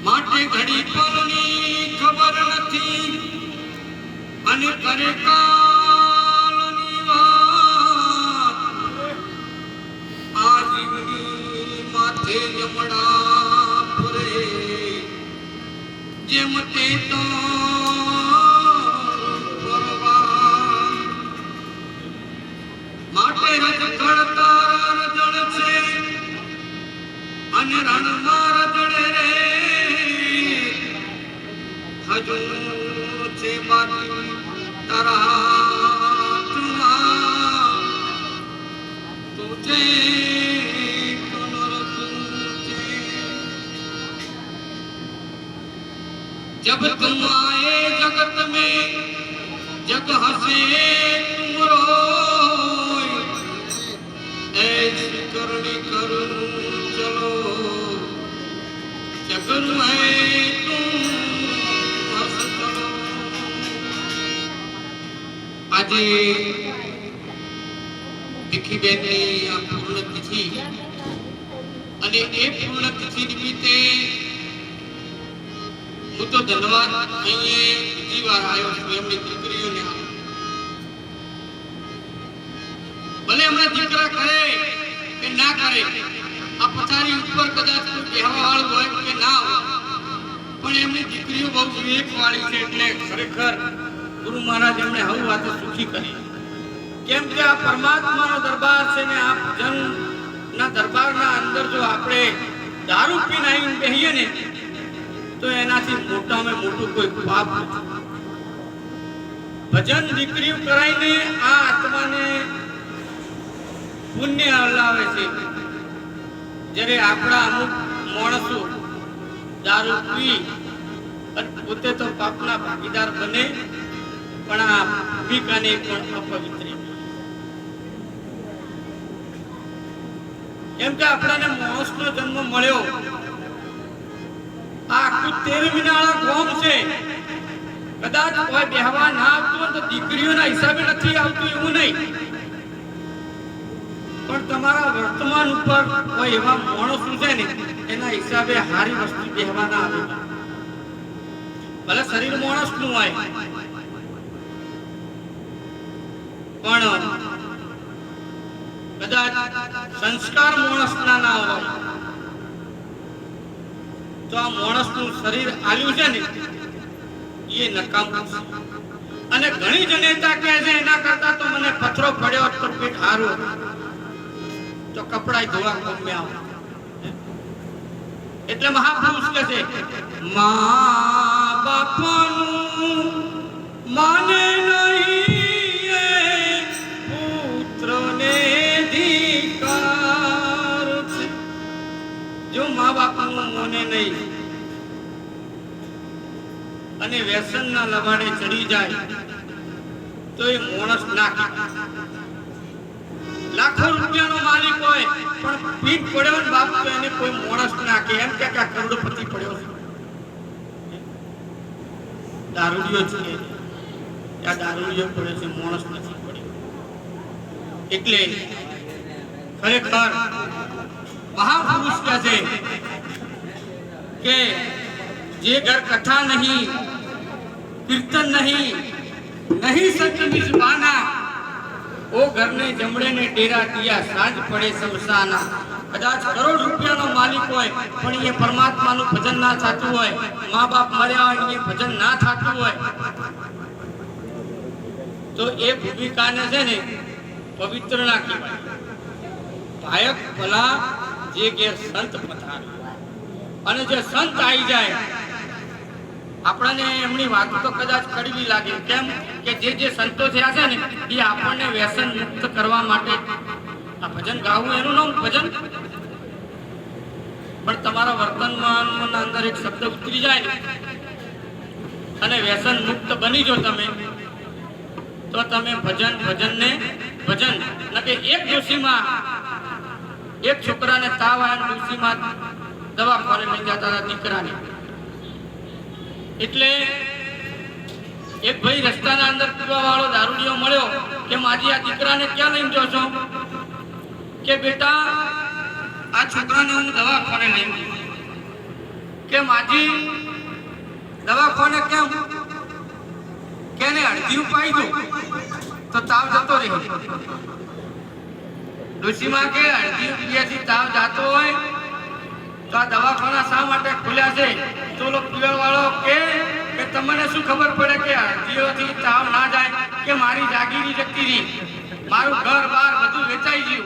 માટે ઘડી પરની ખબર નથી અને કરે કાલની વાત આ જીવની માથે જમણા ફરે જેમ તે તો માટે રજ કળતા રજળ છે અને રણમાં રજળે રે હજુ છે બાકી તારા તુજે जब तुम आए जगत में जग हंसे तुम रोए ऐसी करनी करूं चलो जगन है तुम हंस चलो। આજે ભીખીબેનની આ પૂર્ણ તિથિ અને એ પૂર્ણ તિથિ નિમિત્તે હું તો ધન્યવાદ અહીંયા બીજી વાર આવ્યો છું એમની દીકરીઓને ભલે હમણાં દીકરા કરે કે ના કરે આ પથારી ઉપર કદાચ કોઈ કહેવા વાળું હોય કે ના હોય પણ એમની દીકરીઓ બહુ વિવેકવાળી છે એટલે ખરેખર ગુરુ મહારાજ એમને હવ વાતે સુખી કરી કેમ કે આ પરમાત્માનો દરબાર છે ને આ ભજનના દરબારના અંદર જો આપણે દારૂ પીને આવીને બેહીએ ને તો એનાથી મોટામાં મોટું કોઈ પાપ નથી। ભજન દીકરીઓ કરાઈને આ આત્માને પુણ્ય હલાવે છે જ્યારે આપણા અમુક માણસો દારૂ પી અને પોતે તો પાપના ભાગીદાર બને પણ આ ભૂમિકાને પણ અપવિત્ર કેમ કે આપણને માણસનો જન્મ મળ્યો આખું 13 મહિનાળા ગોમ છે કદાચ કોઈ બેહવા ના આવતું તો દીકરીઓના હિસાબે નથી આવતું એવું નહીં પણ તમારા વર્તમાન ઉપર કોઈ એવા માણસો છે ને એના હિસાબે હારી વસ્તુ બેહવા ના આવે ભલે શરીર માણસનું હોય પણ કદાચ સંસ્કાર માણસના ના હોય તો આ માણસનું શરીર આલ્યું છે ને એ નકામું છે અને ઘણી જનેતા કહે છે એના કરતા તો મને પથરો પડ્યો તો પેટ હારું તો કપડાય ધોવા કોમે આવ એટલે મહાપુરુષ કહે છે મા બાપનું માને નહીં પુત્રને ધિકાર છે જો મા બાપનું મોને નહીં અને વ્યસનના લવાડે ચડી જાય તો એ માણસ ના લાખો રૂપિયાનો માલિક હોય પણ પીઠ પડ્યો ને બાપ તો એને કોઈ માણસ ના કે એમ કે કરોડપતિ પડ્યો છે દારૂડિયો છે ત્યાં દારૂડિયો પડ્યો છે માણસ નથી પડ્યો એટલે ખરેખર મહાપુરુષ કહે છે કે જે ઘર કથા નહીં કીર્તન નહીં નહીં સંત નિજબાના ઓ ઘરને જમણે ને ડેરા દિયા સાંજ પડે સમસાના કદાચ કરોડ રૂપિયાનો માલિક હોય પણ એ પરમાત્માનું ભજન ના થતું હોય મા બાપ મર્યા હોય એ ભજન ના થતું હોય તો એ ભૂમિકાને છે ને પવિત્ર ના કહેવાય ભાયક ભલા જે ઘેર સંત પધારે અને જે સંત આવી જાય આપણને એમની વાતો તો કદાચ કડવી લાગે કેમ કે જે સંતો થયા છે ને એ આપણને વ્યસન મુક્ત કરવા માટે આ ભજન ગાવું એનું નામ ભજન પણ તમારા વર્તનમાં અંદર એક શબ્દ ઉતરી જાય ને અને વ્યસન મુક્ત બની જો તમે, તો તમે ભજન ન કે એક ડોશીમાં એક છોકરાને તાવ આવ્યા, ડોશીમાં દવાખાને લઈ જતા હતા દીકરાને. એટલે એક ભાઈ રસ્તાના અંદર પીવા વાળો દારૂડિયો મળ્યો કે માજી આ દીકરાને ક્યાં લઈને જો છો? કે બેટા આ છોકરાને હું દવાખાને લઈ ગયો. કે માજી દવાખાને કેમ? કે ને અડધી ઉપાઈ દો તો તાવ જતો રહે. ડોશીમાં કે અડધી રૂપિયાથી તાવ જાતો હોય તો આ દવાખાના શા માટે ખુલ્યા છે? તો લોકો પીવા વાળો કે તમને શું ખબર પડે કે અડધીઓથી તાવ ના જાય? કે મારી જાગીરી જતી રહી, મારું ઘર બાર બધું વેચાઈ ગયું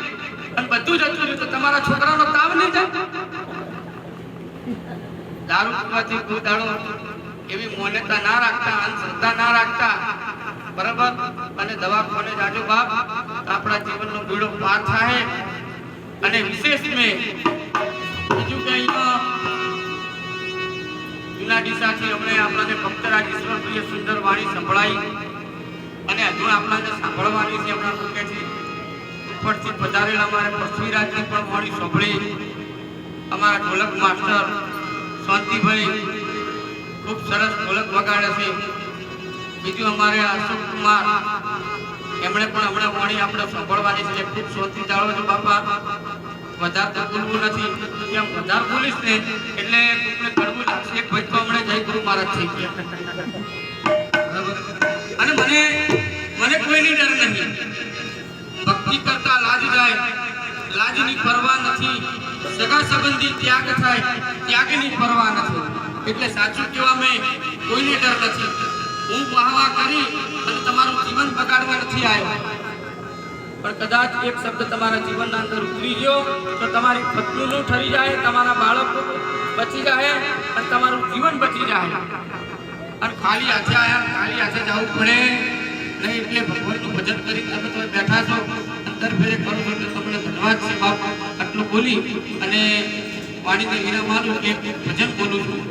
અને બધું જતું રહ્યું, તો તમારા છોકરાનો તાવ નહીં જાય? દારૂ પીવાથી કોઈ દાડો એવી માન્યતા ના રાખતા, અંધશ્રદ્ધા ના રાખતા, બરાબર? અને દવાખાને જાજો બાપ, આપણા જીવનનો બેડો પાર થાય. અને વિશેષ મેં બીજું કે અહીંયા જૂના ડીસાથી અમને આપણને ભક્તરાજ ઈશ્વરપ્રિય સુંદર વાણી સંભળાઈ અને હજુ આપણને સાંભળવાની છે. આપણા મૂકે છે ઉપરથી પધારેલા અમારે પૃથ્વીરાજની પણ વાણી સાંભળી. અમારા ઢોલક માસ્ટર શાંતિભાઈ ખૂબ સરસ ઢોલક વગાડે છે. બીજું અમારે અશોક કુમાર, એમણે પણ હમણાં વાણી આપણે સાંભળવાની છે. ખૂબ શાંતિ જાળવો છો બાપા, વધારે તો બોલવું નથી. કેમ વધારે બોલીશ ને એટલે કોઈને કરવું લાગશે. એક ભાઈ તો હમણાં જય ગુરુ મહારાજ થઈ ગયા. અને મને કોઈની ડર નહીં. ભક્તિ કરતા લાજ જાય, લાજની પરવા નથી. સગા સંબંધી ત્યાગ થાય, ત્યાગની પરવા નથી. એટલે સાચું કહેવા મેં કોઈને ડર નથી. હું વાહવા કરી અને તમારું જીવન બગાડવા નથી આવ્યો. પણ કદાચ એક શબ્દ તમારા જીવનના અંદર ઉતરી ગયો તો તમારી પત્નીનું ઠરી જાય, તમારા બાળકો બચી જાય અને તમારું જીવન બચી જાય. અને ખાલી હાથે આયા, ખાલી હાથે જવું પડે નહીં. એટલે ભગવાનનું ભજન કરી તમે તો બેઠા છો, અંદર ફેરે કરો છો, એટલે તમને ધન્યવાદ છે બાપ. આટલું બોલી અને વાણીને વિરામ આલું, એક ભજન બોલું છું.